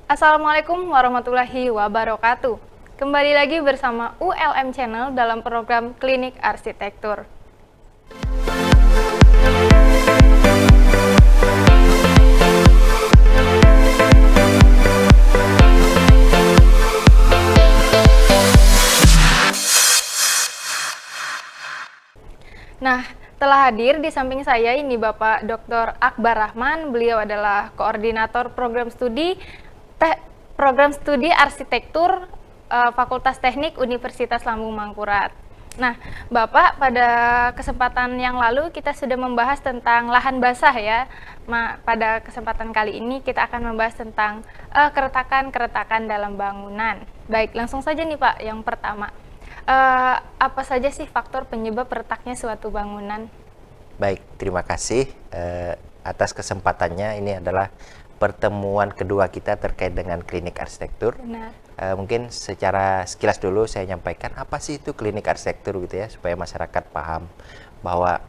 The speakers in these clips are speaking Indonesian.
Assalamualaikum warahmatullahi wabarakatuh. Kembali lagi bersama ULM Channel dalam program Klinik Arsitektur. Nah, telah hadir di samping saya ini Bapak Dr. Akbar Rahman. Beliau adalah koordinator program studi arsitektur Fakultas Teknik Universitas Lambung Mangkurat. Nah, Bapak, pada kesempatan yang lalu kita sudah membahas tentang lahan basah ya. Pada kesempatan kali ini kita akan membahas tentang keretakan-keretakan dalam bangunan. Baik, langsung saja nih Pak, yang pertama. Apa saja sih faktor penyebab retaknya suatu bangunan? Baik, terima kasih atas kesempatannya. Ini adalah pertemuan kedua kita terkait dengan klinik arsitektur. Benar. Mungkin secara sekilas dulu saya nyampaikan apa sih itu klinik arsitektur gitu ya, supaya masyarakat paham bahwa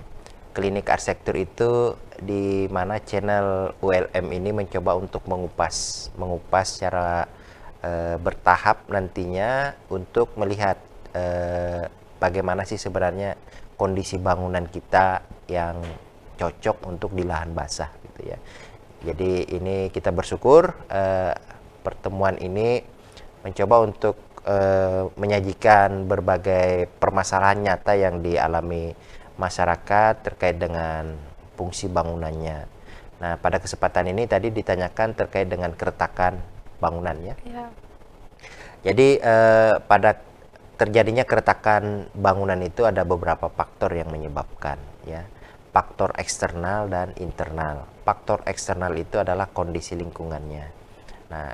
klinik arsitektur itu di mana channel ULM ini mencoba untuk mengupas secara bertahap nantinya untuk melihat bagaimana sih sebenarnya kondisi bangunan kita yang cocok untuk di lahan basah gitu ya. Jadi ini kita bersyukur pertemuan ini mencoba untuk menyajikan berbagai permasalahan nyata yang dialami masyarakat terkait dengan fungsi bangunannya. Nah, pada kesempatan ini tadi ditanyakan terkait dengan keretakan bangunannya. Ya. Jadi pada terjadinya keretakan bangunan itu ada beberapa faktor yang menyebabkan ya. Faktor eksternal dan internal. Faktor eksternal itu adalah kondisi lingkungannya. Nah,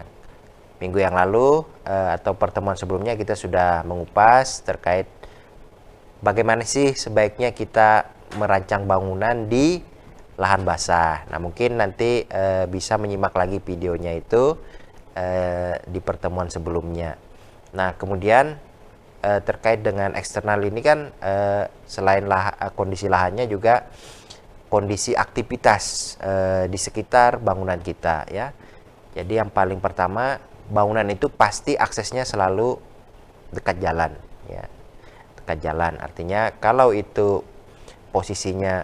minggu yang lalu atau pertemuan sebelumnya kita sudah mengupas terkait bagaimana sih sebaiknya kita merancang bangunan di lahan basah. Nah, mungkin nanti bisa menyimak lagi videonya itu di pertemuan sebelumnya. Nah, kemudian terkait dengan eksternal ini kan selain kondisi lahannya juga kondisi aktivitas di sekitar bangunan kita ya. Jadi yang paling pertama, bangunan itu pasti aksesnya selalu dekat jalan ya. Dekat jalan artinya kalau itu posisinya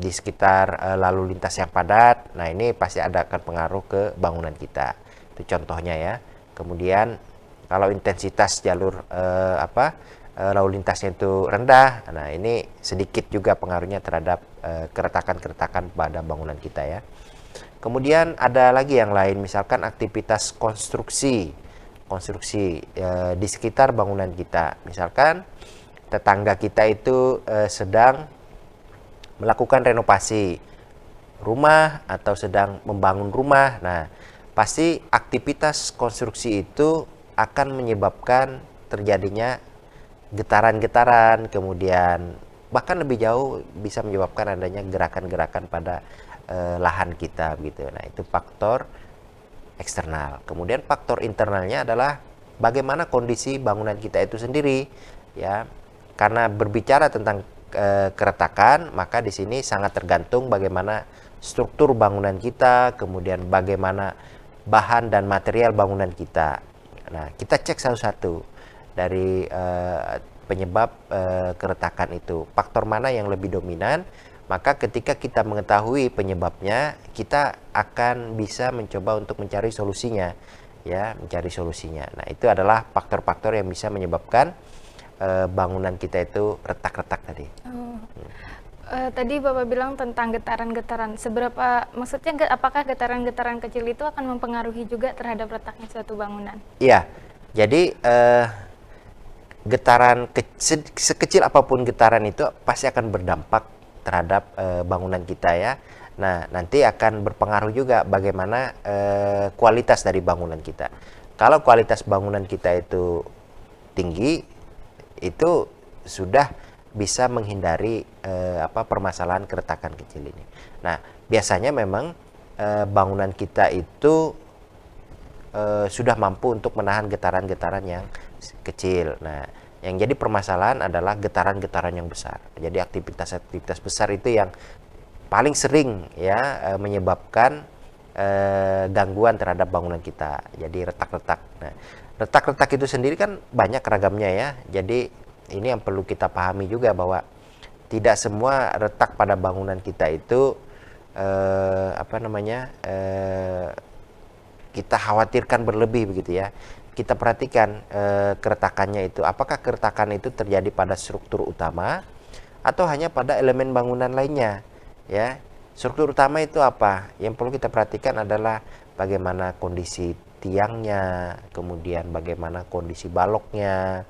di sekitar lalu lintas yang padat, nah ini pasti akan pengaruh ke bangunan kita. Itu contohnya ya. Kemudian kalau intensitas jalur lalu lintasnya itu rendah, nah ini sedikit juga pengaruhnya terhadap keretakan-keretakan pada bangunan kita ya. Kemudian ada lagi yang lain, misalkan aktivitas konstruksi di sekitar bangunan kita. Misalkan tetangga kita itu sedang melakukan renovasi rumah atau sedang membangun rumah. Nah, pasti aktivitas konstruksi itu akan menyebabkan terjadinya getaran-getaran, kemudian bahkan lebih jauh bisa menyebabkan adanya gerakan-gerakan pada lahan kita gitu. Nah, itu faktor eksternal. Kemudian faktor internalnya adalah bagaimana kondisi bangunan kita itu sendiri ya. Karena berbicara tentang keretakan, maka di sini sangat tergantung bagaimana struktur bangunan kita, kemudian bagaimana bahan dan material bangunan kita. Nah, kita cek satu-satu dari penyebab keretakan itu. Faktor mana yang lebih dominan? Maka ketika kita mengetahui penyebabnya, kita akan bisa mencoba untuk mencari solusinya. Ya, mencari solusinya. Nah, itu adalah faktor-faktor yang bisa menyebabkan bangunan kita itu retak-retak tadi. Tadi Bapak bilang tentang getaran-getaran. Maksudnya apakah getaran-getaran kecil itu akan mempengaruhi juga terhadap retaknya suatu bangunan? Iya, jadi getaran sekecil apapun getaran itu pasti akan berdampak terhadap bangunan kita ya. Nah, nanti akan berpengaruh juga bagaimana kualitas dari bangunan kita. Kalau kualitas bangunan kita itu tinggi, itu sudah bisa menghindari permasalahan keretakan kecil ini. Nah, biasanya memang bangunan kita itu sudah mampu untuk menahan getaran-getaran yang kecil. Nah, yang jadi permasalahan adalah getaran-getaran yang besar. Jadi aktivitas-aktivitas besar itu yang paling sering ya menyebabkan gangguan terhadap bangunan kita. Jadi retak-retak. Nah, retak-retak itu sendiri kan banyak ragamnya ya. Jadi ini yang perlu kita pahami juga bahwa tidak semua retak pada bangunan kita itu kita khawatirkan berlebih begitu ya. Kita perhatikan keretakannya itu, apakah keretakan itu terjadi pada struktur utama atau hanya pada elemen bangunan lainnya ya. Struktur utama itu apa? Yang perlu kita perhatikan adalah bagaimana kondisi tiangnya, kemudian bagaimana kondisi baloknya,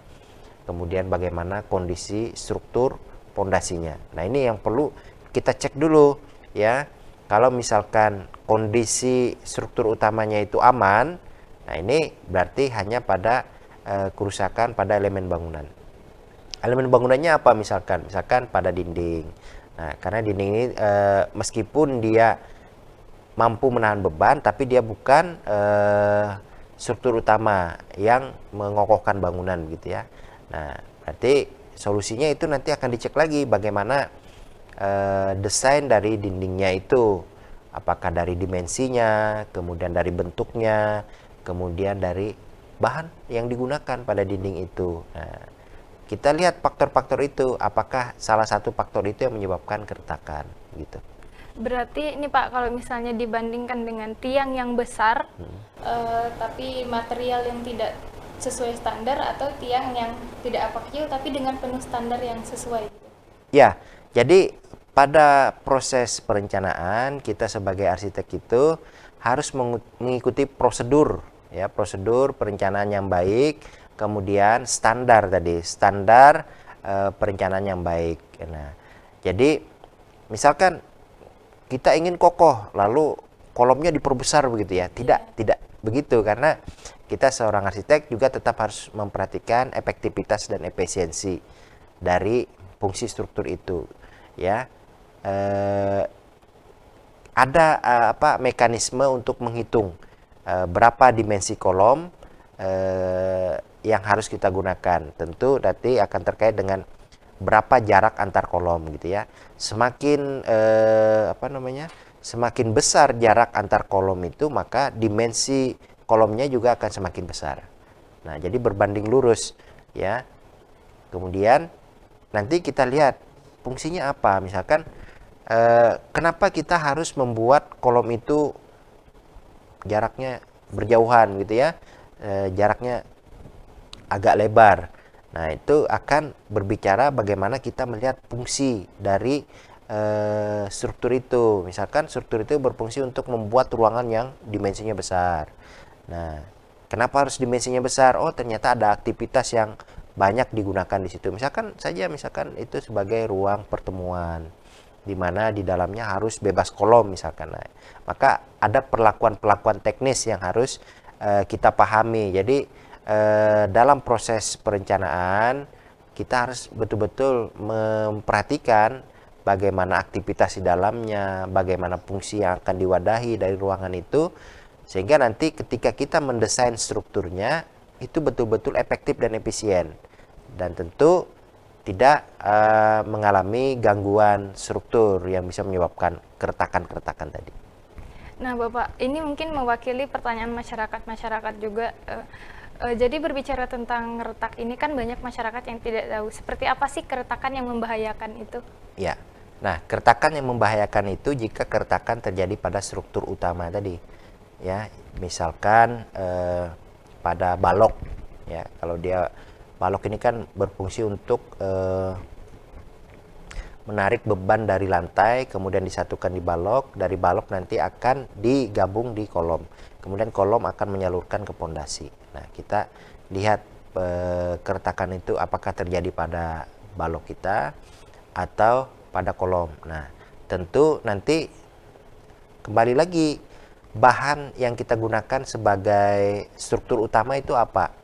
kemudian bagaimana kondisi struktur pondasinya. Nah, ini yang perlu kita cek dulu ya. Kalau misalkan kondisi struktur utamanya itu aman, nah ini berarti hanya pada kerusakan pada elemen bangunan. Elemen bangunannya apa misalkan? Misalkan pada dinding. Nah, karena dinding ini meskipun dia mampu menahan beban, tapi dia bukan struktur utama yang mengokohkan bangunan gitu ya. Nah, berarti solusinya itu nanti akan dicek lagi bagaimana desain dari dindingnya itu, apakah dari dimensinya, kemudian dari bentuknya, kemudian dari bahan yang digunakan pada dinding itu. Nah, kita lihat faktor-faktor itu, apakah salah satu faktor itu yang menyebabkan keretakan gitu. Berarti ini Pak, kalau misalnya dibandingkan dengan tiang yang besar, tapi material yang tidak sesuai standar, atau tiang yang tidak kecil tapi dengan penuh standar yang sesuai. Ya, jadi pada proses perencanaan kita sebagai arsitek itu harus mengikuti prosedur ya, prosedur perencanaan yang baik, kemudian standar tadi, standar perencanaan yang baik. Nah, jadi misalkan kita ingin kokoh lalu kolomnya diperbesar begitu ya. Tidak begitu, karena kita seorang arsitek juga tetap harus memperhatikan efektivitas dan efisiensi dari fungsi struktur itu ya. Ada mekanisme untuk menghitung berapa dimensi kolom yang harus kita gunakan. Tentu nanti akan terkait dengan berapa jarak antar kolom gitu ya. Semakin semakin besar jarak antar kolom itu, maka dimensi kolomnya juga akan semakin besar. Nah, jadi berbanding lurus ya. Kemudian nanti kita lihat fungsinya apa. Misalkan kenapa kita harus membuat kolom itu jaraknya berjauhan gitu ya, jaraknya agak lebar. Nah, itu akan berbicara bagaimana kita melihat fungsi dari struktur itu. Misalkan struktur itu berfungsi untuk membuat ruangan yang dimensinya besar. Nah, kenapa harus dimensinya besar? Oh, ternyata ada aktivitas yang banyak digunakan di situ. Misalkan itu sebagai ruang pertemuan, di mana di dalamnya harus bebas kolom misalkan. Nah, maka ada perlakuan-perlakuan teknis yang harus kita pahami. Jadi dalam proses perencanaan kita harus betul-betul memperhatikan bagaimana aktivitas di dalamnya, bagaimana fungsi yang akan diwadahi dari ruangan itu, sehingga nanti ketika kita mendesain strukturnya itu betul-betul efektif dan efisien, dan tentu tidak mengalami gangguan struktur yang bisa menyebabkan keretakan-keretakan tadi. Nah Bapak, ini mungkin mewakili pertanyaan masyarakat juga. Jadi berbicara tentang retak ini kan banyak masyarakat yang tidak tahu seperti apa sih keretakan yang membahayakan itu. Ya, nah keretakan yang membahayakan itu jika keretakan terjadi pada struktur utama tadi. Ya, misalkan pada balok. Ya, kalau dia balok ini kan berfungsi untuk menarik beban dari lantai, kemudian disatukan di balok, dari balok nanti akan digabung di kolom, kemudian kolom akan menyalurkan ke pondasi. Nah, kita lihat keretakan itu apakah terjadi pada balok kita atau pada kolom. Nah, tentu nanti kembali lagi bahan yang kita gunakan sebagai struktur utama itu apa.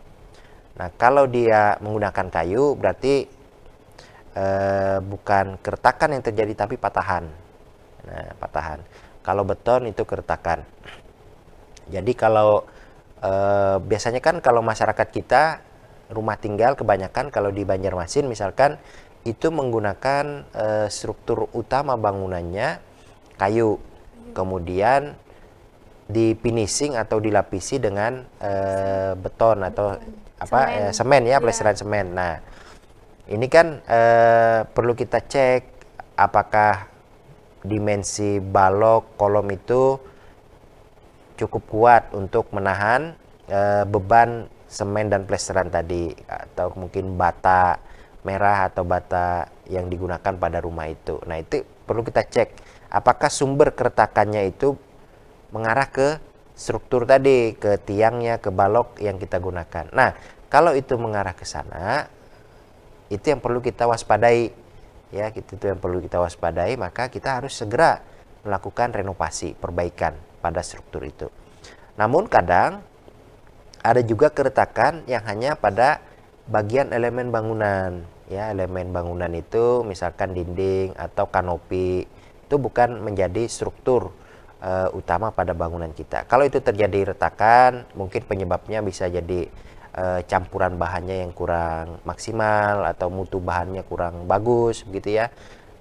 Nah, kalau dia menggunakan kayu berarti bukan keretakan yang terjadi tapi patahan. Nah, patahan. Kalau beton itu keretakan. Jadi kalau biasanya kan kalau masyarakat kita rumah tinggal kebanyakan kalau di Banjarmasin misalkan itu menggunakan struktur utama bangunannya kayu. Kemudian di finishing atau dilapisi dengan beton atau semen ya, Iya. plesteran semen. Nah, ini kan perlu kita cek apakah dimensi balok kolom itu cukup kuat untuk menahan beban semen dan plesteran tadi, atau mungkin bata merah atau bata yang digunakan pada rumah itu. Nah, itu perlu kita cek apakah sumber keretakannya itu mengarah ke struktur tadi, ke tiangnya, ke balok yang kita gunakan. Nah, kalau itu mengarah ke sana, itu yang perlu kita waspadai. Ya, itu yang perlu kita waspadai, maka kita harus segera melakukan renovasi, perbaikan pada struktur itu. Namun kadang ada juga keretakan yang hanya pada bagian elemen bangunan. Ya, elemen bangunan itu misalkan dinding atau kanopi, itu bukan menjadi struktur utama pada bangunan kita. Kalau itu terjadi retakan, mungkin penyebabnya bisa jadi campuran bahannya yang kurang maksimal, atau mutu bahannya kurang bagus begitu ya,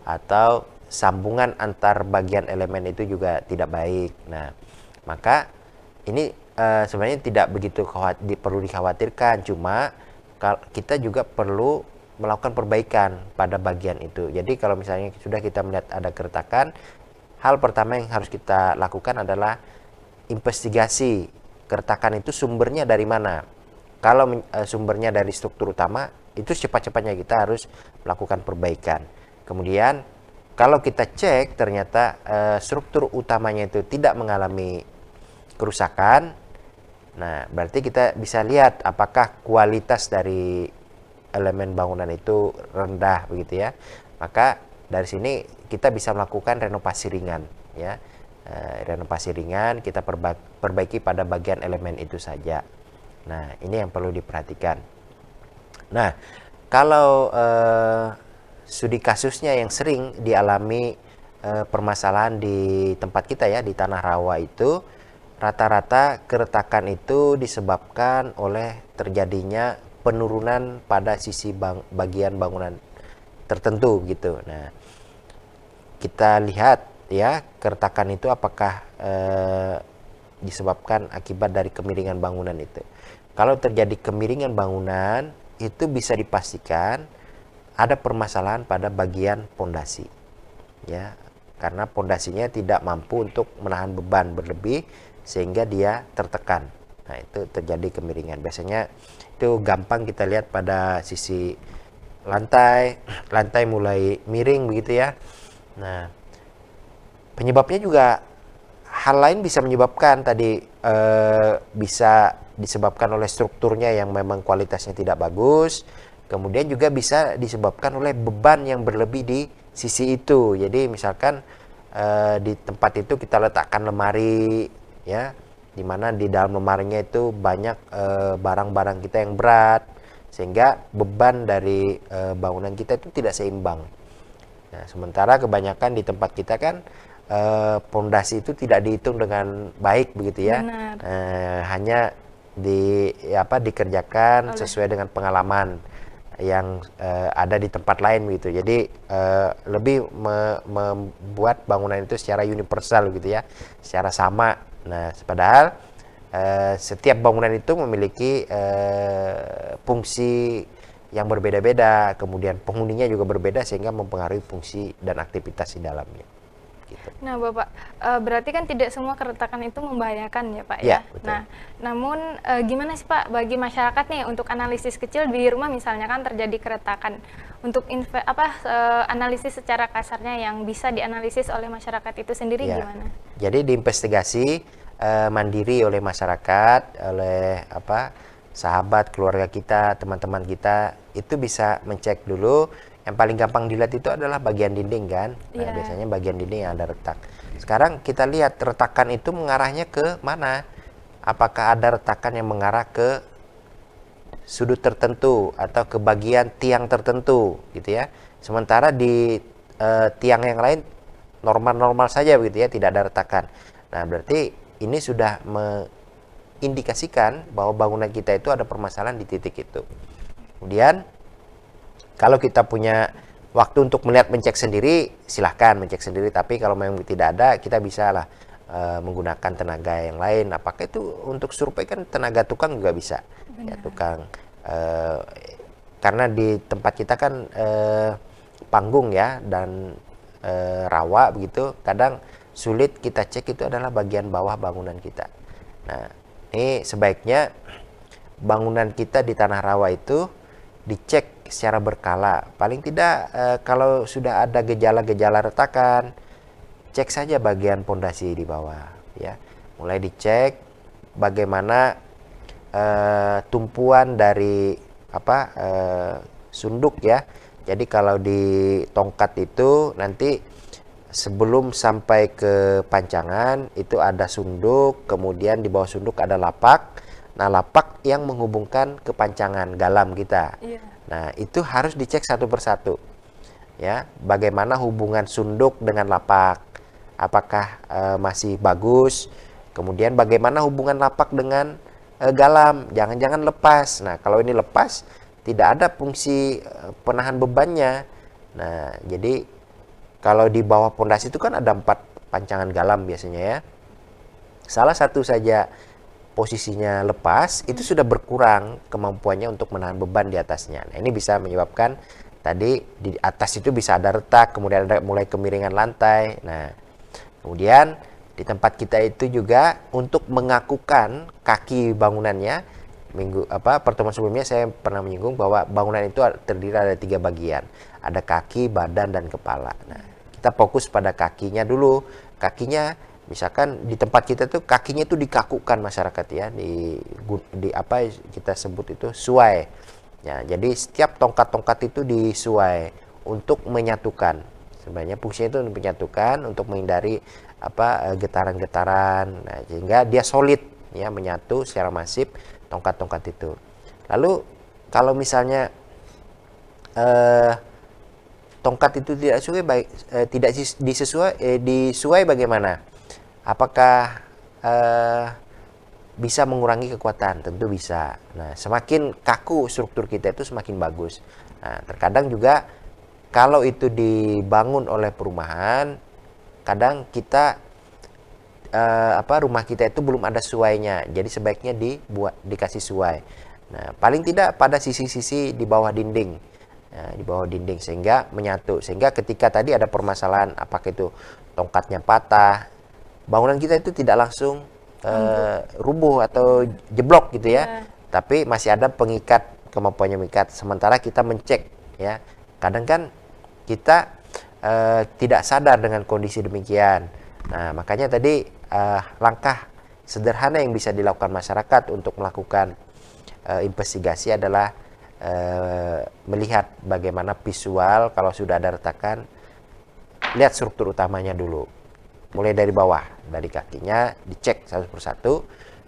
atau sambungan antar bagian elemen itu juga tidak baik. Nah, maka ini sebenarnya tidak begitu perlu dikhawatirkan, cuma kita juga perlu melakukan perbaikan pada bagian itu. Jadi kalau misalnya sudah kita melihat ada keretakan, hal pertama yang harus kita lakukan adalah investigasi keretakan itu sumbernya dari mana. Kalau sumbernya dari struktur utama, itu cepat-cepatnya kita harus melakukan perbaikan. Kemudian kalau kita cek ternyata struktur utamanya itu tidak mengalami kerusakan, nah berarti kita bisa lihat apakah kualitas dari elemen bangunan itu rendah begitu ya. Maka dari sini kita bisa melakukan renovasi ringan ya. Renovasi ringan kita perbaiki pada bagian elemen itu saja. Nah, ini yang perlu diperhatikan. Nah, kalau studi kasusnya yang sering dialami permasalahan di tempat kita ya, di Tanah Rawa itu, rata-rata keretakan itu disebabkan oleh terjadinya penurunan pada sisi bagian bangunan tertentu gitu. Nah, kita lihat ya, keretakan itu apakah disebabkan akibat dari kemiringan bangunan itu. Kalau terjadi kemiringan bangunan, itu bisa dipastikan ada permasalahan pada bagian pondasi. Ya, karena pondasinya tidak mampu untuk menahan beban berlebih sehingga dia tertekan. Nah, itu terjadi kemiringan. Biasanya itu gampang kita lihat pada sisi lantai mulai miring begitu ya. Nah, penyebabnya juga hal lain bisa menyebabkan tadi, bisa disebabkan oleh strukturnya yang memang kualitasnya tidak bagus, kemudian juga bisa disebabkan oleh beban yang berlebih di sisi itu. Jadi misalkan di tempat itu kita letakkan lemari ya, dimana di dalam lemarinya itu banyak barang-barang kita yang berat, sehingga beban dari bangunan kita itu tidak seimbang. Nah, sementara kebanyakan di tempat kita kan pondasi itu tidak dihitung dengan baik begitu ya. Hanya dikerjakan sesuai dengan pengalaman yang ada di tempat lain begitu. Jadi lebih membuat bangunan itu secara universal gitu ya, secara sama. Nah, padahal setiap bangunan itu memiliki fungsi yang berbeda-beda, kemudian penghuninya juga berbeda sehingga mempengaruhi fungsi dan aktivitas di dalamnya. Gitu. Nah, Bapak, berarti kan tidak semua keretakan itu membahayakan ya, Pak ya? Betul. Nah, namun gimana sih Pak bagi masyarakat nih untuk analisis kecil di rumah misalnya kan terjadi keretakan, untuk analisis secara kasarnya yang bisa dianalisis oleh masyarakat itu sendiri gimana? Jadi diinvestigasi mandiri oleh masyarakat, oleh sahabat, keluarga kita, teman-teman kita, itu bisa mencek dulu. Yang paling gampang dilihat itu adalah bagian dinding kan. Nah, biasanya bagian dinding yang ada retak. Sekarang kita lihat retakan itu mengarahnya ke mana. Apakah ada retakan yang mengarah ke sudut tertentu atau ke bagian tiang tertentu gitu ya. Sementara di tiang yang lain normal-normal saja begitu ya, tidak ada retakan. Nah, berarti ini sudah mengindikasikan bahwa bangunan kita itu ada permasalahan di titik itu. Kemudian kalau kita punya waktu untuk melihat, mencek sendiri, silahkan mencek sendiri. Tapi kalau memang tidak ada, kita bisa lah menggunakan tenaga yang lain. Apakah itu untuk survei kan tenaga tukang juga bisa, ya tukang. Karena di tempat kita kan panggung ya dan rawa begitu, kadang sulit kita cek itu adalah bagian bawah bangunan kita. Nah, ini sebaiknya bangunan kita di tanah rawa itu dicek secara berkala. Paling tidak kalau sudah ada gejala-gejala retakan, cek saja bagian pondasi di bawah ya. Mulai dicek bagaimana tumpuan dari sunduk ya. Jadi kalau di tongkat itu nanti sebelum sampai ke pancangan itu ada sunduk, kemudian di bawah sunduk ada lapak. Nah, lapak yang menghubungkan ke pancangan galam kita. Nah, itu harus dicek satu persatu. Ya, bagaimana hubungan sunduk dengan lapak? Apakah masih bagus? Kemudian bagaimana hubungan lapak dengan galam? Jangan-jangan lepas. Nah, kalau ini lepas, tidak ada fungsi penahan bebannya. Nah, jadi kalau di bawah pondasi itu kan ada 4 pancangan galam biasanya ya. Salah satu saja posisinya lepas, itu sudah berkurang kemampuannya untuk menahan beban di atasnya. Nah, ini bisa menyebabkan tadi di atas itu bisa ada retak, kemudian ada mulai kemiringan lantai. Nah, kemudian di tempat kita itu juga untuk mengakukan kaki bangunannya, pertemuan sebelumnya saya pernah menyinggung bahwa bangunan itu terdiri dari 3 bagian. Ada kaki, badan, dan kepala. Nah, kita fokus pada kakinya dulu. Kakinya misalkan di tempat kita tuh kakinya itu dikakukan masyarakat ya, di apa kita sebut itu suai. Ya, jadi setiap tongkat-tongkat itu disuai untuk menyatukan. Sebenarnya fungsinya itu untuk menyatukan, untuk menghindari getaran-getaran. Nah, sehingga dia solid ya, menyatu secara masif tongkat-tongkat itu. Lalu kalau misalnya tongkat itu tidak disuai bagaimana? Apakah bisa mengurangi kekuatan? Tentu bisa. Nah, semakin kaku struktur kita itu semakin bagus. Nah, terkadang juga kalau itu dibangun oleh perumahan, kadang kita rumah kita itu belum ada suainya. Jadi sebaiknya dikasih suai. Nah, paling tidak pada sisi-sisi di bawah dinding. Nah, di bawah dinding sehingga menyatu. Sehingga ketika tadi ada permasalahan apakah itu tongkatnya patah, bangunan kita itu tidak langsung rubuh atau jeblok gitu ya. Tapi masih ada pengikat, kemampuannya mengikat. Sementara kita mencek ya. Kadang kan kita tidak sadar dengan kondisi demikian. Nah, makanya tadi langkah sederhana yang bisa dilakukan masyarakat untuk melakukan investigasi adalah melihat bagaimana visual. Kalau sudah ada retakan, lihat struktur utamanya dulu, mulai dari bawah, dari kakinya dicek satu persatu,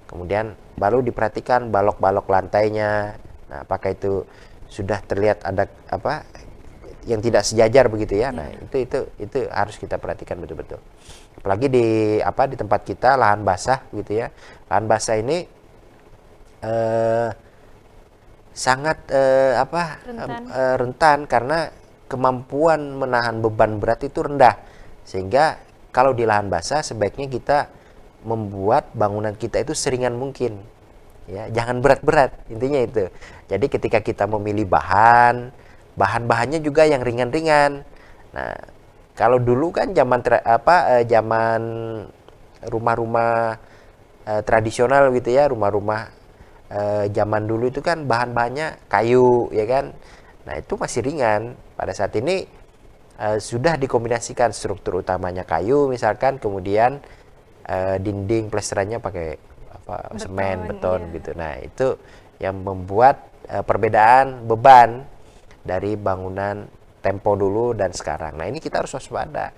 kemudian baru diperhatikan balok-balok lantainya. Nah, apakah itu sudah terlihat ada yang tidak sejajar begitu ya. Nah, itu harus kita perhatikan betul-betul. Apalagi di tempat kita lahan basah gitu ya. Lahan basah ini sangat rentan karena kemampuan menahan beban berat itu rendah. Sehingga kalau di lahan basah sebaiknya kita membuat bangunan kita itu seringan mungkin. Ya, jangan berat-berat, intinya itu. Jadi ketika kita memilih bahan-bahannya juga yang ringan-ringan. Nah, kalau dulu kan zaman rumah-rumah tradisional gitu ya, rumah-rumah zaman dulu itu kan bahan-bahannya kayu ya kan. Nah, itu masih ringan. Pada saat ini sudah dikombinasikan struktur utamanya kayu misalkan, kemudian dinding plesterannya pakai semen, beton gitu. Nah, itu yang membuat perbedaan beban dari bangunan tempo dulu dan sekarang. Nah, ini kita harus waspada.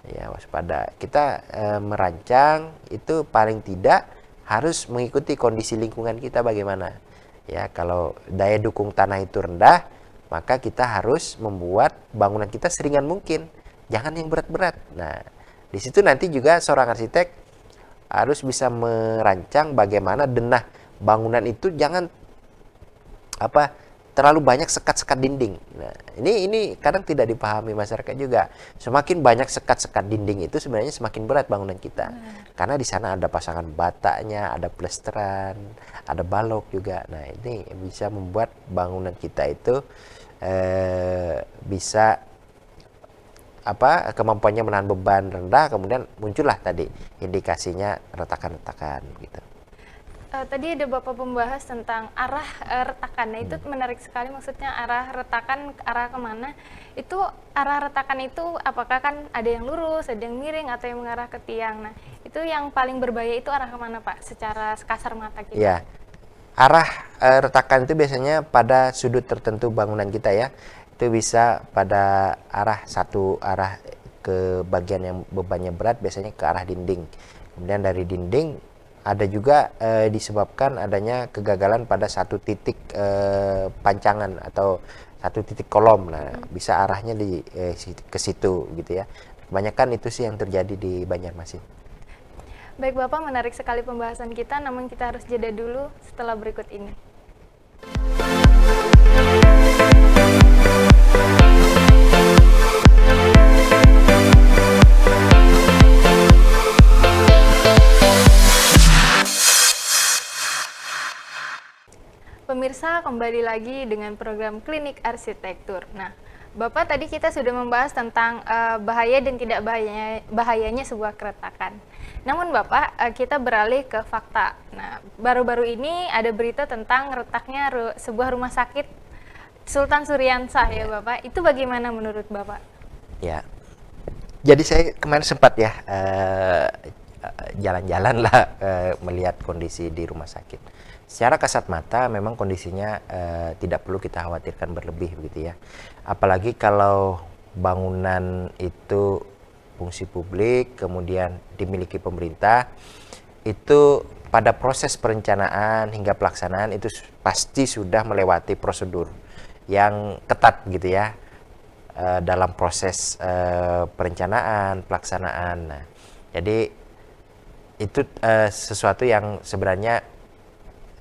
Ya, waspada. Kita merancang itu paling tidak harus mengikuti kondisi lingkungan kita bagaimana. Ya, kalau daya dukung tanah itu rendah, maka kita harus membuat bangunan kita seringan mungkin. Jangan yang berat-berat. Nah, di situ nanti juga seorang arsitek harus bisa merancang bagaimana denah bangunan itu jangan terlalu banyak sekat-sekat dinding. Nah, ini kadang tidak dipahami masyarakat juga. Semakin banyak sekat-sekat dinding itu sebenarnya semakin berat bangunan kita. Karena di sana ada pasangan batanya, ada plesteran, ada balok juga. Nah, ini bisa membuat bangunan kita itu bisa kemampuannya menahan beban rendah, kemudian muncullah tadi indikasinya retakan-retakan gitu. Tadi ada Bapak membahas tentang arah retakan. Nah, itu menarik sekali, maksudnya arah retakan arah kemana. Itu arah retakan itu apakah kan ada yang lurus, ada yang miring, atau yang mengarah ke tiang. Nah, itu yang paling berbahaya itu arah kemana Pak, secara kasar mata kita? Ya, arah retakan itu biasanya pada sudut tertentu bangunan kita ya. Itu bisa pada satu arah ke bagian yang bebannya berat, biasanya ke arah dinding. Kemudian dari dinding ada juga disebabkan adanya kegagalan pada satu titik pancangan atau satu titik kolom. Nah, bisa arahnya ke situ gitu ya. Kebanyakan itu sih yang terjadi di Banjarmasin. Baik Bapak, menarik sekali pembahasan kita, namun kita harus jeda dulu setelah berikut ini. Pemirsa, kembali lagi dengan program Klinik Arsitektur. Nah, Bapak tadi kita sudah membahas tentang bahaya dan tidak bahayanya sebuah keretakan. Namun Bapak, kita beralih ke fakta. Nah, baru-baru ini ada berita tentang retaknya sebuah rumah sakit Sultan Suriansah ya Bapak. Itu bagaimana menurut Bapak? Ya, jadi saya kemarin sempat ya jalan-jalan lah melihat kondisi di rumah sakit. Secara kasat mata memang kondisinya tidak perlu kita khawatirkan berlebih begitu ya. Apalagi kalau bangunan itu fungsi publik, kemudian dimiliki pemerintah, itu pada proses perencanaan hingga pelaksanaan itu pasti sudah melewati prosedur yang ketat gitu ya, dalam proses perencanaan, pelaksanaan. Nah, jadi itu sesuatu yang sebenarnya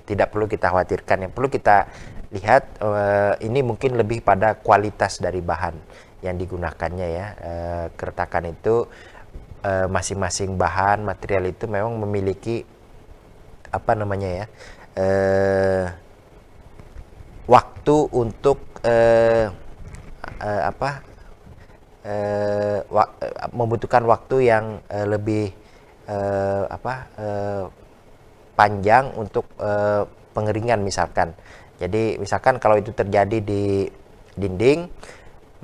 tidak perlu kita khawatirkan. Yang perlu kita lihat ini mungkin lebih pada kualitas dari bahan yang digunakannya ya. Keretakan itu masing-masing bahan material itu memang memiliki waktu untuk membutuhkan waktu yang lebih panjang untuk pengeringan misalkan. Jadi misalkan kalau itu terjadi di dinding,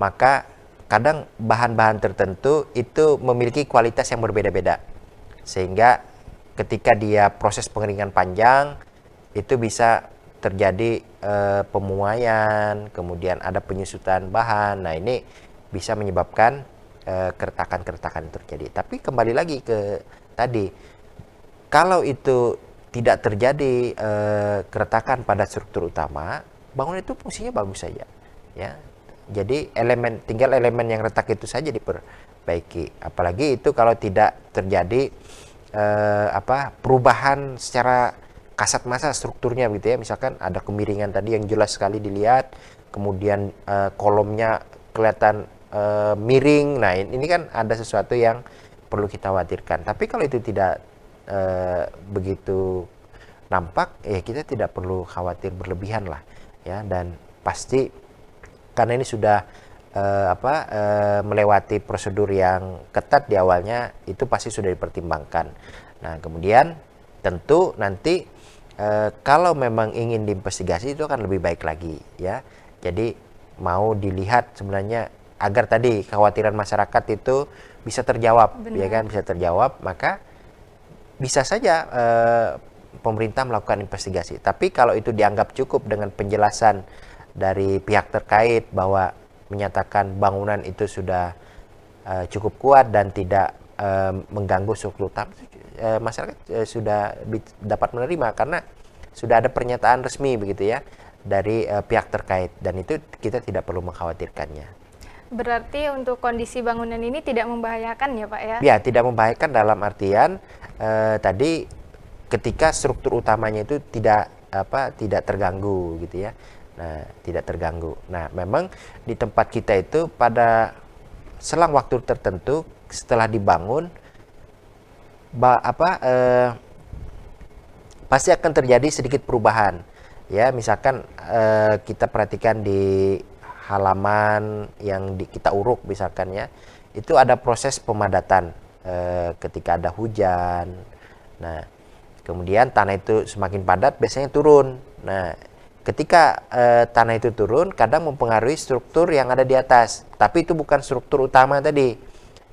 maka kadang bahan-bahan tertentu itu memiliki kualitas yang berbeda-beda. Sehingga ketika dia proses pengeringan panjang, itu bisa terjadi pemuaian, kemudian ada penyusutan bahan. Nah, ini bisa menyebabkan keretakan-keretakan terjadi. Tapi kembali lagi ke tadi, kalau itu tidak terjadi keretakan pada struktur utama, bangunan itu fungsinya bagus saja ya. Jadi tinggal elemen yang retak itu saja diperbaiki. Apalagi itu kalau tidak terjadi perubahan secara kasat mata strukturnya gitu ya. Misalkan ada kemiringan tadi yang jelas sekali dilihat, kemudian kolomnya kelihatan miring. Nah, ini kan ada sesuatu yang perlu kita khawatirkan. Tapi kalau itu tidak begitu nampak, ya kita tidak perlu khawatir berlebihan lah ya. Dan pasti karena ini sudah melewati prosedur yang ketat di awalnya, itu pasti sudah dipertimbangkan. Nah, kemudian tentu nanti kalau memang ingin diinvestigasi itu akan lebih baik lagi ya. Jadi mau dilihat sebenarnya agar tadi kekhawatiran masyarakat itu bisa terjawab. Benar. Ya kan, bisa terjawab, maka bisa saja pemerintah melakukan investigasi. Tapi kalau itu dianggap cukup dengan penjelasan dari pihak terkait bahwa menyatakan bangunan itu sudah cukup kuat dan tidak mengganggu struktur utama, masyarakat sudah dapat menerima karena sudah ada pernyataan resmi begitu ya dari pihak terkait, dan itu kita tidak perlu mengkhawatirkannya. Berarti untuk kondisi bangunan ini tidak membahayakan ya Pak ya? Ya, tidak membahayakan dalam artian tadi ketika struktur utamanya itu tidak terganggu gitu ya. Nah, tidak terganggu. Nah, memang di tempat kita itu pada selang waktu tertentu setelah dibangun pasti akan terjadi sedikit perubahan. Ya, misalkan kita perhatikan di halaman yang kita uruk misalkan ya, itu ada proses pemadatan ketika ada hujan. Nah, kemudian tanah itu semakin padat biasanya turun. Nah, ketika tanah itu turun kadang mempengaruhi struktur yang ada di atas, tapi itu bukan struktur utama tadi.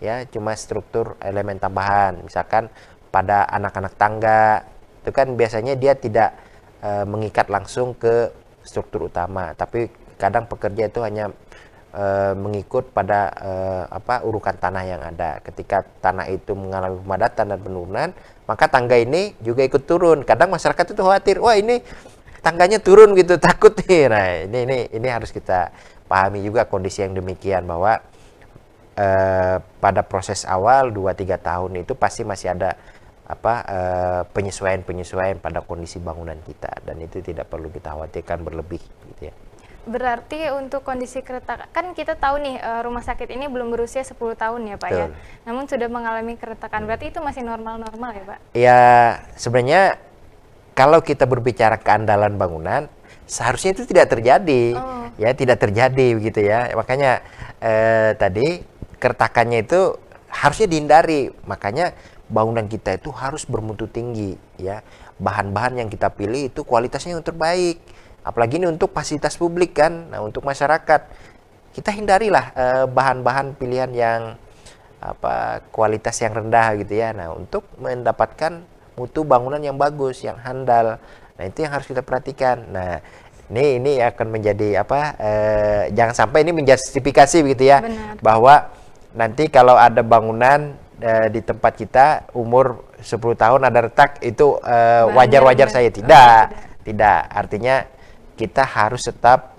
Ya, cuma struktur elemen tambahan. Misalkan pada anak-anak tangga itu kan biasanya dia tidak mengikat langsung ke struktur utama, tapi kadang pekerja itu hanya mengikut pada urukan tanah yang ada. Ketika tanah itu mengalami pemadatan dan penurunan, maka tangga ini juga ikut turun. Kadang masyarakat itu khawatir, wah ini tangganya turun gitu, takut nih. Nah, ini harus kita pahami juga kondisi yang demikian, bahwa pada proses awal 2-3 tahun itu pasti masih ada penyesuaian pada kondisi bangunan kita, dan itu tidak perlu kita khawatirkan berlebih gitu ya. Berarti untuk kondisi keretakan, kan kita tahu nih rumah sakit ini belum berusia 10 tahun ya Pak. Betul. Ya. Namun sudah mengalami keretakan, berarti itu masih normal-normal ya Pak? Ya, sebenarnya kalau kita berbicara keandalan bangunan, seharusnya itu tidak terjadi. Ya, tidak terjadi begitu ya. Makanya tadi keretakannya itu harusnya dihindari. Makanya bangunan kita itu harus bermutu tinggi ya. Bahan-bahan yang kita pilih itu kualitasnya yang terbaik. Apalagi ini untuk fasilitas publik kan. Nah, untuk masyarakat kita hindarilah bahan-bahan pilihan yang kualitas yang rendah gitu ya. Nah, untuk mendapatkan mutu bangunan yang bagus, yang handal. Nah, itu yang harus kita perhatikan. Nah, ini akan menjadi jangan sampai ini menjustifikasi begitu ya. Benar. Bahwa nanti kalau ada bangunan di tempat kita umur 10 tahun ada retak, itu wajar-wajar saja. Tidak. Artinya kita harus tetap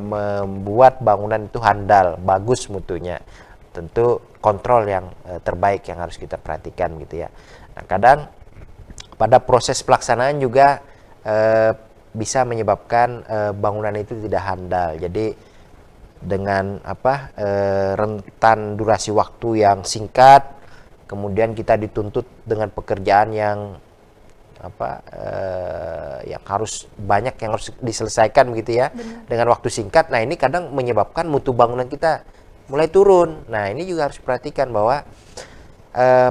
membuat bangunan itu handal, bagus mutunya. Tentu kontrol yang terbaik yang harus kita perhatikan gitu ya. Nah, kadang pada proses pelaksanaan juga bisa menyebabkan bangunan itu tidak handal. Jadi dengan rentan durasi waktu yang singkat, kemudian kita dituntut dengan pekerjaan yang yang harus banyak yang harus diselesaikan begitu ya. Benar. Dengan waktu singkat. Nah, ini kadang menyebabkan mutu bangunan kita mulai turun. Nah, ini juga harus diperhatikan bahwa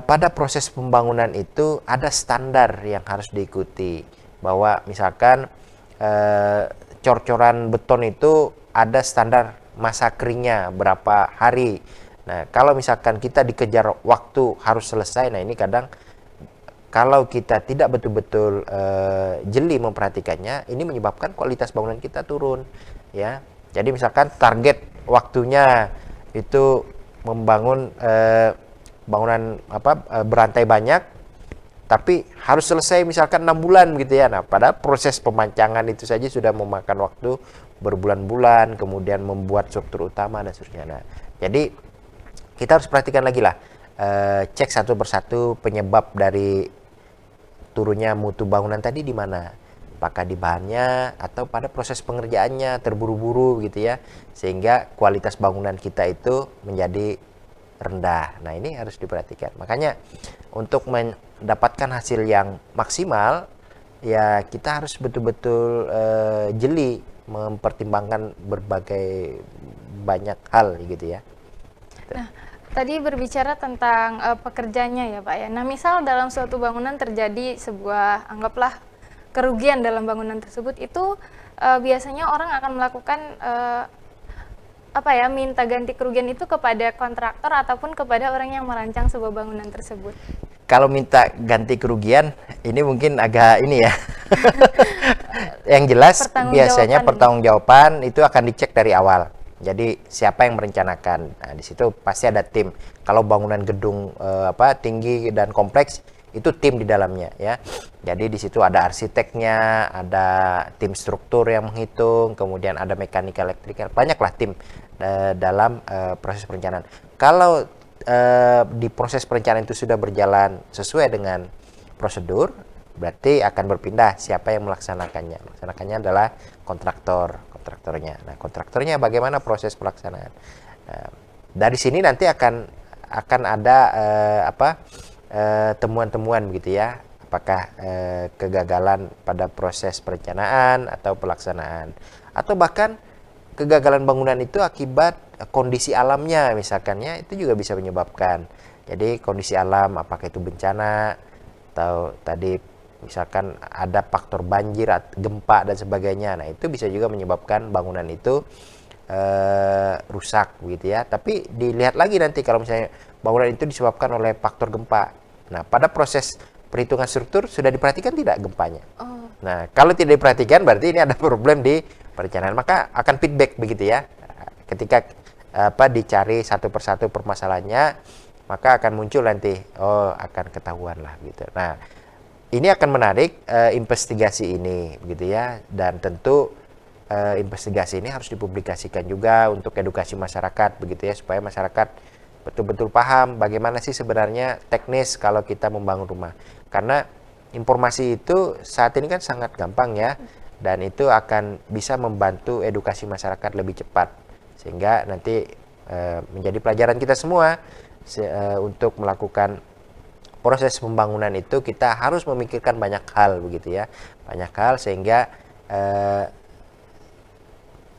pada proses pembangunan itu ada standar yang harus diikuti, bahwa misalkan cor-coran beton itu ada standar masa keringnya berapa hari. Nah, kalau misalkan kita dikejar waktu harus selesai, nah ini kadang kalau kita tidak betul-betul jeli memperhatikannya, ini menyebabkan kualitas bangunan kita turun ya. Jadi misalkan target waktunya itu membangun bangunan berantai banyak, tapi harus selesai misalkan 6 bulan gitu ya. Nah, pada proses pemancangan itu saja sudah memakan waktu berbulan-bulan, kemudian membuat struktur utama dan seterusnya. Nah, jadi kita harus perhatikan lagi lah, cek satu persatu penyebab dari turunnya mutu bangunan tadi di mana. Apakah di bahannya atau pada proses pengerjaannya terburu-buru gitu ya, sehingga kualitas bangunan kita itu menjadi rendah. Nah, ini harus diperhatikan. Makanya untuk mendapatkan hasil yang maksimal ya kita harus betul-betul jeli mempertimbangkan berbagai banyak hal gitu ya. Nah, tadi berbicara tentang pekerjanya ya Pak ya. Nah, misal dalam suatu bangunan terjadi sebuah, anggaplah kerugian dalam bangunan tersebut, itu biasanya orang akan melakukan minta ganti kerugian itu kepada kontraktor ataupun kepada orang yang merancang sebuah bangunan tersebut. Kalau minta ganti kerugian ini mungkin agak ini ya. Yang jelas biasanya pertanggungjawaban itu akan dicek dari awal. Jadi siapa yang merencanakan? Nah, di situ pasti ada tim. Kalau bangunan gedung tinggi dan kompleks, itu tim di dalamnya ya. Jadi di situ ada arsiteknya, ada tim struktur yang menghitung, kemudian ada mekanika elektrikal, banyaklah tim dalam proses perencanaan. Kalau di proses perencanaan itu sudah berjalan sesuai dengan prosedur, berarti akan berpindah siapa yang melaksanakannya. Melaksanakannya adalah kontraktornya. Nah, kontraktornya bagaimana proses pelaksanaan. Nah, dari sini nanti akan ada temuan-temuan begitu ya. Apakah kegagalan pada proses perencanaan atau pelaksanaan, atau bahkan kegagalan bangunan itu akibat kondisi alamnya misalkan ya, itu juga bisa menyebabkan. Jadi kondisi alam, apakah itu bencana atau tadi misalkan ada faktor banjir, gempa dan sebagainya. Nah, itu bisa juga menyebabkan bangunan itu rusak gitu ya. Tapi dilihat lagi nanti kalau misalnya bangunan itu disebabkan oleh faktor gempa. Nah, pada proses perhitungan struktur sudah diperhatikan tidak gempanya. Nah, kalau tidak diperhatikan berarti ini ada problem di perencanaan, maka akan feedback begitu ya. Ketika dicari satu persatu permasalahannya, maka akan muncul nanti, akan ketahuan lah gitu. Nah, ini akan menarik investigasi ini begitu ya, dan tentu investigasi ini harus dipublikasikan juga untuk edukasi masyarakat begitu ya, supaya masyarakat betul-betul paham bagaimana sih sebenarnya teknis kalau kita membangun rumah. Karena informasi itu saat ini kan sangat gampang ya, dan itu akan bisa membantu edukasi masyarakat lebih cepat, sehingga nanti menjadi pelajaran kita semua untuk melakukan proses pembangunan itu. Kita harus memikirkan banyak hal begitu ya, banyak hal, sehingga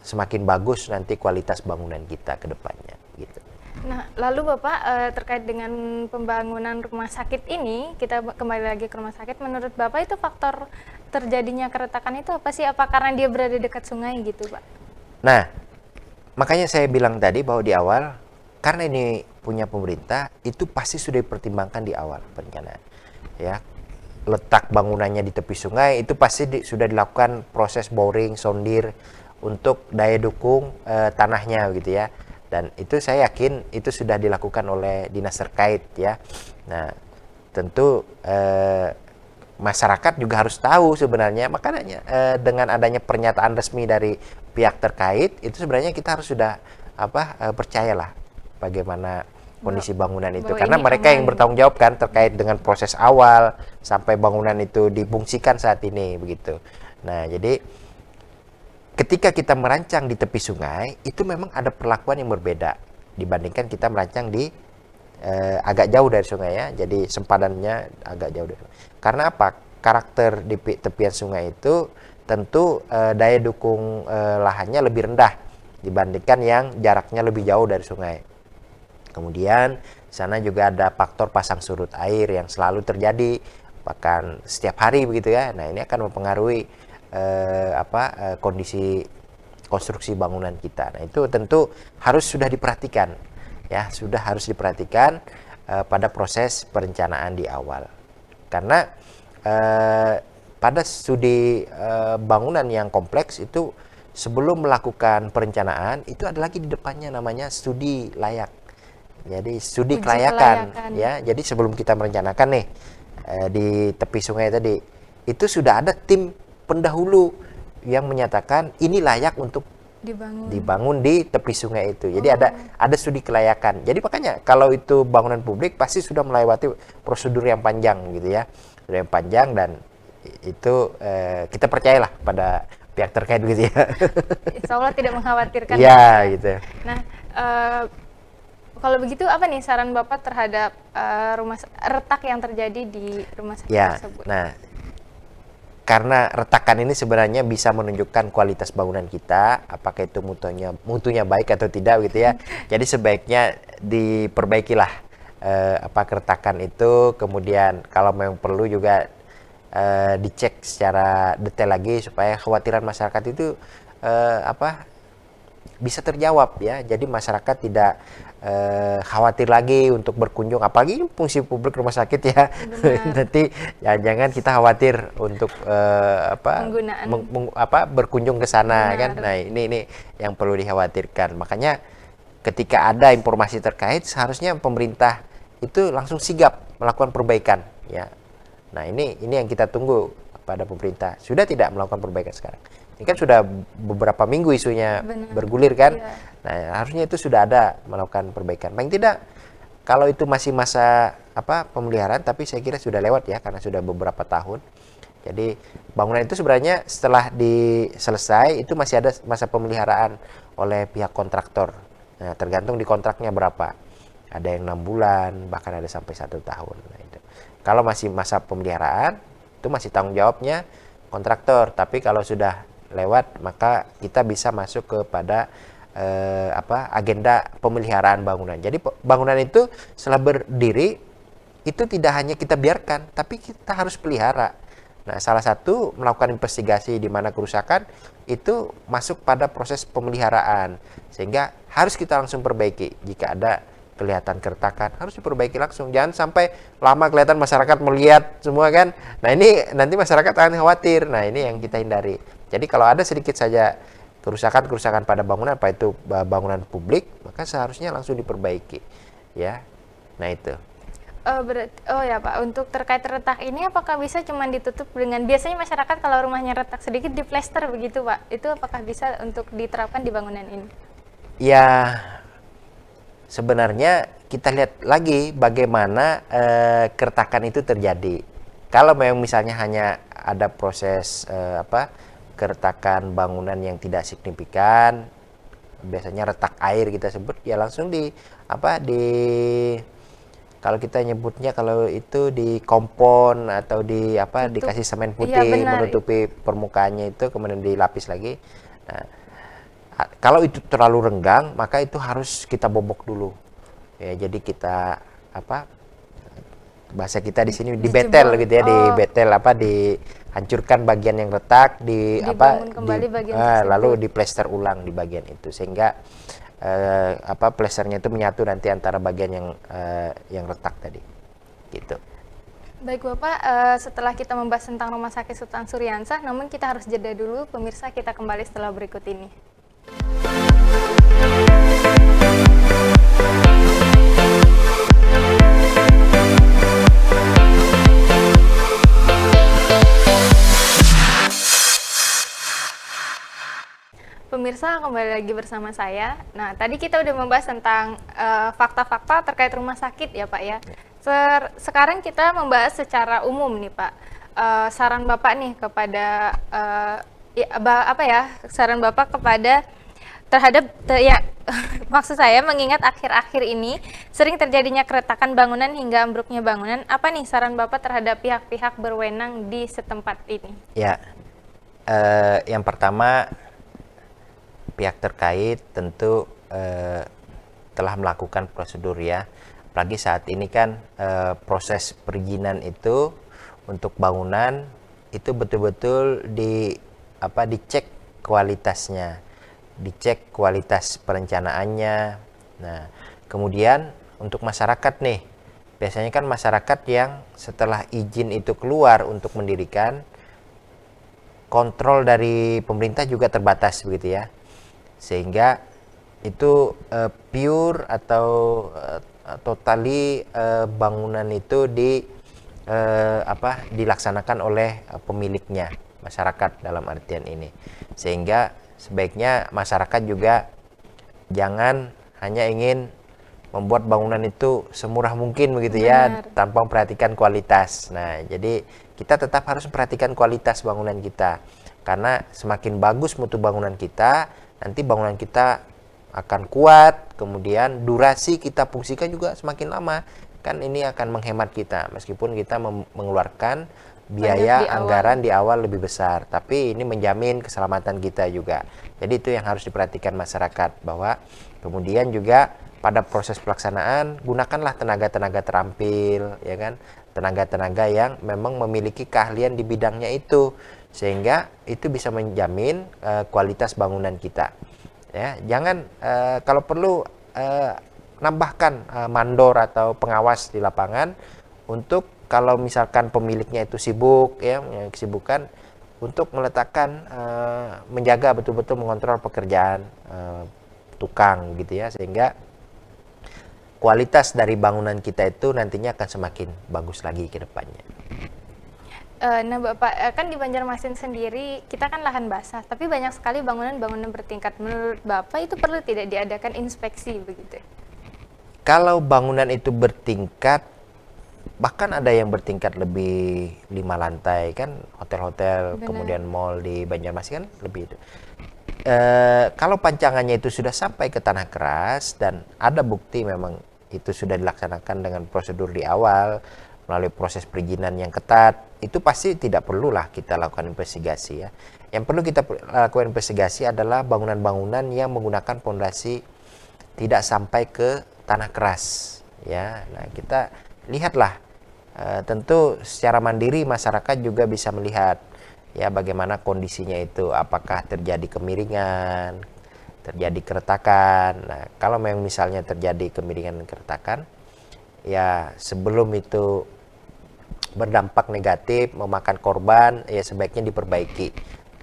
semakin bagus nanti kualitas bangunan kita ke depannya gitu. Nah, lalu Bapak terkait dengan pembangunan rumah sakit ini, kita kembali lagi ke rumah sakit. Menurut Bapak itu faktor terjadinya keretakan itu apa sih? Apa karena dia berada dekat sungai gitu, Pak? Nah, makanya saya bilang tadi bahwa di awal, karena ini punya pemerintah, itu pasti sudah dipertimbangkan di awal perencanaan. Ya, letak bangunannya di tepi sungai itu pasti sudah dilakukan proses boring, sondir untuk daya dukung tanahnya gitu ya. Dan itu saya yakin itu sudah dilakukan oleh dinas terkait ya. Nah, tentu masyarakat juga harus tahu sebenarnya. Makanya dengan adanya pernyataan resmi dari pihak terkait, itu sebenarnya kita harus sudah percayalah bagaimana kondisi bangunan itu. Karena mereka yang bertanggung jawab kan terkait dengan proses awal sampai bangunan itu difungsikan saat ini begitu. Nah, jadi ketika kita merancang di tepi sungai, itu memang ada perlakuan yang berbeda dibandingkan kita merancang di agak jauh dari sungai ya. Jadi sempadannya agak jauh dari sungai. Karena apa? Karakter di tepian sungai itu tentu daya dukung lahannya lebih rendah dibandingkan yang jaraknya lebih jauh dari sungai. Kemudian sana juga ada faktor pasang surut air yang selalu terjadi bahkan setiap hari begitu ya. Nah, ini akan mempengaruhi kondisi konstruksi bangunan kita. Nah, itu tentu harus sudah diperhatikan ya, sudah harus diperhatikan pada proses perencanaan di awal. Karena pada studi bangunan yang kompleks itu sebelum melakukan perencanaan itu ada lagi di depannya namanya studi layak. Jadi studi kelayakan ya. Jadi sebelum kita merencanakan nih di tepi sungai tadi, itu sudah ada tim pendahulu yang menyatakan ini layak untuk dibangun di tepi sungai itu. Jadi ada studi kelayakan. Jadi makanya kalau itu bangunan publik pasti sudah melewati prosedur yang panjang gitu ya, sudah yang panjang, dan itu kita percayalah pada pihak terkait gitu ya. Insya Allah tidak mengkhawatirkan. Ya gitu. Nah, kalau begitu apa nih saran Bapak terhadap retak yang terjadi di rumah sakit tersebut? Nah, karena retakan ini sebenarnya bisa menunjukkan kualitas bangunan kita, apakah itu mutunya baik atau tidak gitu ya. Jadi sebaiknya diperbaikilah keretakan itu, kemudian kalau memang perlu juga dicek secara detail lagi supaya kekhawatiran masyarakat itu bisa terjawab ya. Jadi masyarakat tidak khawatir lagi untuk berkunjung, apalagi fungsi publik rumah sakit ya. Nanti jangan kita khawatir untuk berkunjung ke sana. Benar. Kan. Nah, ini yang perlu dikhawatirkan. Makanya ketika ada informasi terkait, seharusnya pemerintah itu langsung sigap melakukan perbaikan ya. Nah, ini yang kita tunggu pada pemerintah. Sudah tidak melakukan perbaikan sekarang. Ini kan sudah beberapa minggu isunya bergulir kan. Iya. Nah, harusnya itu sudah ada melakukan perbaikan. Paling tidak kalau itu masih masa pemeliharaan, tapi saya kira sudah lewat ya karena sudah beberapa tahun. Jadi bangunan itu sebenarnya setelah selesai itu masih ada masa pemeliharaan oleh pihak kontraktor. Nah, tergantung di kontraknya berapa. Ada yang 6 bulan, bahkan ada sampai 1 tahun. Nah, itu. Kalau masih masa pemeliharaan, itu masih tanggung jawabnya kontraktor. Tapi kalau sudah lewat, maka kita bisa masuk kepada agenda pemeliharaan bangunan. Jadi bangunan itu setelah berdiri itu tidak hanya kita biarkan, tapi kita harus pelihara. Nah, salah satu melakukan investigasi di mana kerusakan itu masuk pada proses pemeliharaan, sehingga harus kita langsung perbaiki. Jika ada kelihatan keretakan harus diperbaiki langsung, jangan sampai lama kelihatan masyarakat melihat semua kan. Nah, ini nanti masyarakat akan khawatir. Nah, ini yang kita hindari. Jadi kalau ada sedikit saja kerusakan pada bangunan, apa itu bangunan publik, maka seharusnya langsung diperbaiki, ya. Nah, itu. Oh ya Pak, untuk terkait retak ini apakah bisa cuma ditutup dengan, biasanya masyarakat kalau rumahnya retak sedikit diplester begitu Pak, itu apakah bisa untuk diterapkan di bangunan ini? Ya, sebenarnya kita lihat lagi bagaimana keretakan itu terjadi. Kalau memang misalnya hanya ada proses keretakan bangunan yang tidak signifikan, biasanya retak air kita sebut, ya langsung di kalau kita nyebutnya, kalau itu di kompon atau dikasih semen putih, iya, menutupi permukaannya itu, kemudian dilapis lagi. Nah, kalau itu terlalu renggang, maka itu harus kita bobok dulu. Ya, jadi kita bahasa kita di sini dibetel gitu ya, dibetel dihancurkan bagian yang retak, dibangun kembali bagian lalu diplester ulang di bagian itu, sehingga plesternya itu menyatu nanti antara bagian yang retak tadi, gitu. Baik Bapak, setelah kita membahas tentang Rumah Sakit Sultan Suryansah, namun kita harus jeda dulu. Pemirsa, kita kembali setelah berikut ini. Pemirsa, kembali lagi bersama saya. Nah, tadi kita udah membahas tentang fakta-fakta terkait rumah sakit ya Pak ya. Sekarang kita membahas secara umum nih Pak. Saran Bapak nih kepada saran Bapak kepada terhadap maksud saya, mengingat akhir-akhir ini sering terjadinya keretakan bangunan hingga ambruknya bangunan. Apa nih saran Bapak terhadap pihak-pihak berwenang di setempat ini? Ya, yang pertama, pihak terkait tentu telah melakukan prosedur ya. Apalagi saat ini kan proses perizinan itu untuk bangunan itu betul-betul dicek kualitasnya, dicek kualitas perencanaannya. Nah, kemudian untuk masyarakat nih, biasanya kan masyarakat yang setelah izin itu keluar untuk mendirikan, kontrol dari pemerintah juga terbatas begitu ya. Sehingga itu pure atau totally bangunan itu dilaksanakan oleh pemiliknya, masyarakat dalam artian ini. Sehingga sebaiknya masyarakat juga jangan hanya ingin membuat bangunan itu semurah mungkin begitu ya, tanpa memperhatikan kualitas. Nah, jadi kita tetap harus memperhatikan kualitas bangunan kita, karena semakin bagus mutu bangunan kita, nanti bangunan kita akan kuat, kemudian durasi kita fungsikan juga semakin lama. Kan ini akan menghemat kita, meskipun kita mengeluarkan biaya anggaran di awal lebih besar, tapi ini menjamin keselamatan kita juga. Jadi itu yang harus diperhatikan masyarakat, bahwa kemudian juga pada proses pelaksanaan gunakanlah tenaga-tenaga terampil, ya kan, tenaga-tenaga yang memang memiliki keahlian di bidangnya itu, sehingga itu bisa menjamin kualitas bangunan kita. Ya, jangan kalau perlu nambahkan mandor atau pengawas di lapangan untuk kalau misalkan pemiliknya itu sibuk ya, kesibukan untuk meletakkan menjaga betul-betul mengontrol pekerjaan tukang gitu ya, sehingga kualitas dari bangunan kita itu nantinya akan semakin bagus lagi ke depannya. Nah Bapak, kan di Banjarmasin sendiri kita kan lahan basah, tapi banyak sekali bangunan-bangunan bertingkat. Menurut Bapak itu perlu tidak diadakan inspeksi begitu? Kalau bangunan itu bertingkat, bahkan ada yang bertingkat lebih 5 lantai kan, hotel-hotel, Benar. kemudian mall di Banjarmasin kan lebih itu. Kalau pancangannya itu sudah sampai ke tanah keras dan ada bukti memang itu sudah dilaksanakan dengan prosedur di awal melalui proses perizinan yang ketat, itu pasti tidak perlulah kita lakukan investigasi ya. Yang perlu kita lakukan investigasi adalah bangunan-bangunan yang menggunakan fondasi tidak sampai ke tanah keras ya. Nah, kita lihatlah, tentu secara mandiri masyarakat juga bisa melihat ya bagaimana kondisinya itu, apakah terjadi kemiringan, terjadi keretakan. Nah, kalau memang misalnya terjadi kemiringan dan keretakan, ya sebelum itu berdampak negatif, memakan korban, ya sebaiknya diperbaiki,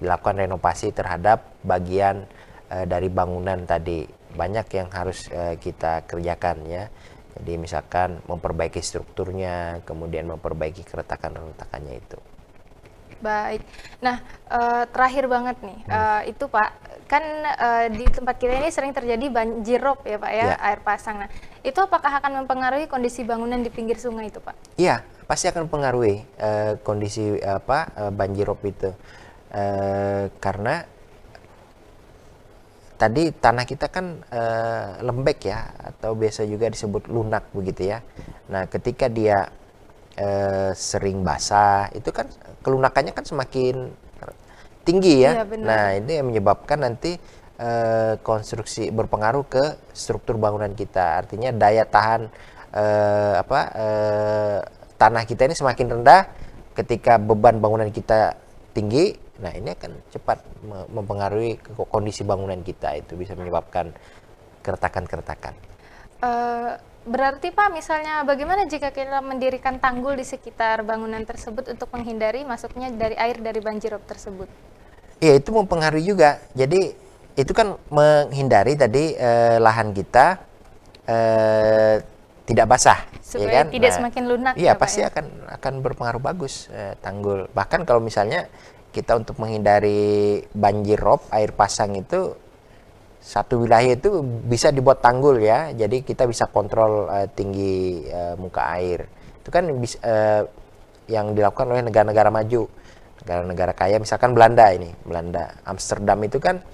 dilakukan renovasi terhadap bagian dari bangunan tadi. Banyak yang harus kita kerjakan ya. Jadi misalkan memperbaiki strukturnya, kemudian memperbaiki keretakan-keretakannya itu. Baik. Nah, terakhir banget nih, itu Pak, kan di tempat kita ini sering terjadi banjir rob ya Pak ya, Ya. air pasang. Nah, itu apakah akan mempengaruhi kondisi bangunan di pinggir sungai itu Pak? Iya, pasti akan mempengaruhi kondisi banjir rob itu. Karena tadi tanah kita kan lembek ya, atau biasa juga disebut lunak begitu ya. Nah, ketika dia sering basah, itu kan kelunakannya kan semakin tinggi ya. Iya, benar. Nah, ini yang menyebabkan nanti konstruksi berpengaruh ke struktur bangunan kita. Artinya daya tahan tanah kita ini semakin rendah ketika beban bangunan kita tinggi. Nah, ini akan cepat mempengaruhi kondisi bangunan kita, itu bisa menyebabkan keretakan-keretakan. Berarti Pak, misalnya bagaimana jika kita mendirikan tanggul di sekitar bangunan tersebut untuk menghindari masuknya dari air dari banjir rob tersebut? Ya, itu mempengaruhi juga. Jadi itu kan menghindari tadi lahan kita tidak basah, Supaya ya kan? tidak Nah, semakin lunak iya, ya Pak pasti ya? akan berpengaruh bagus tanggul. Bahkan kalau misalnya kita untuk menghindari banjir rob air pasang itu, satu wilayah itu bisa dibuat tanggul ya. Jadi kita bisa kontrol tinggi muka air. Itu kan yang dilakukan oleh negara-negara maju, negara-negara kaya, misalkan Belanda ini, Belanda, Amsterdam itu kan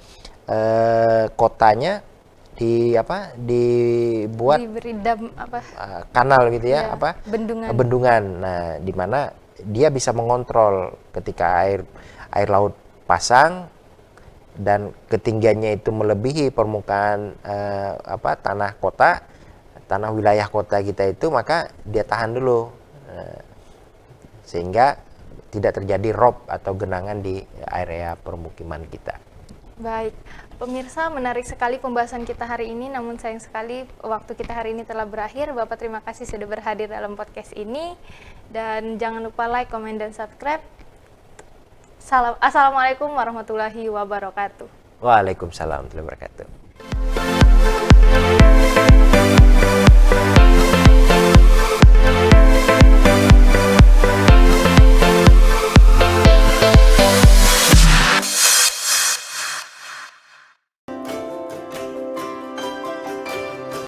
kotanya dibuat Diberi dam apa? kanal gitu ya, Ya, bendungan. bendungan. Nah, di mana dia bisa mengontrol ketika air laut pasang dan ketinggiannya itu melebihi permukaan tanah kota, tanah wilayah kota kita itu, maka dia tahan dulu sehingga tidak terjadi rob atau genangan di area permukiman kita. Baik, pemirsa, menarik sekali pembahasan kita hari ini, namun sayang sekali waktu kita hari ini telah berakhir. Bapak terima kasih sudah berhadir dalam podcast ini, dan jangan lupa like, comment, dan subscribe. Assalamualaikum warahmatullahi wabarakatuh. Waalaikumsalam warahmatullahi wabarakatuh.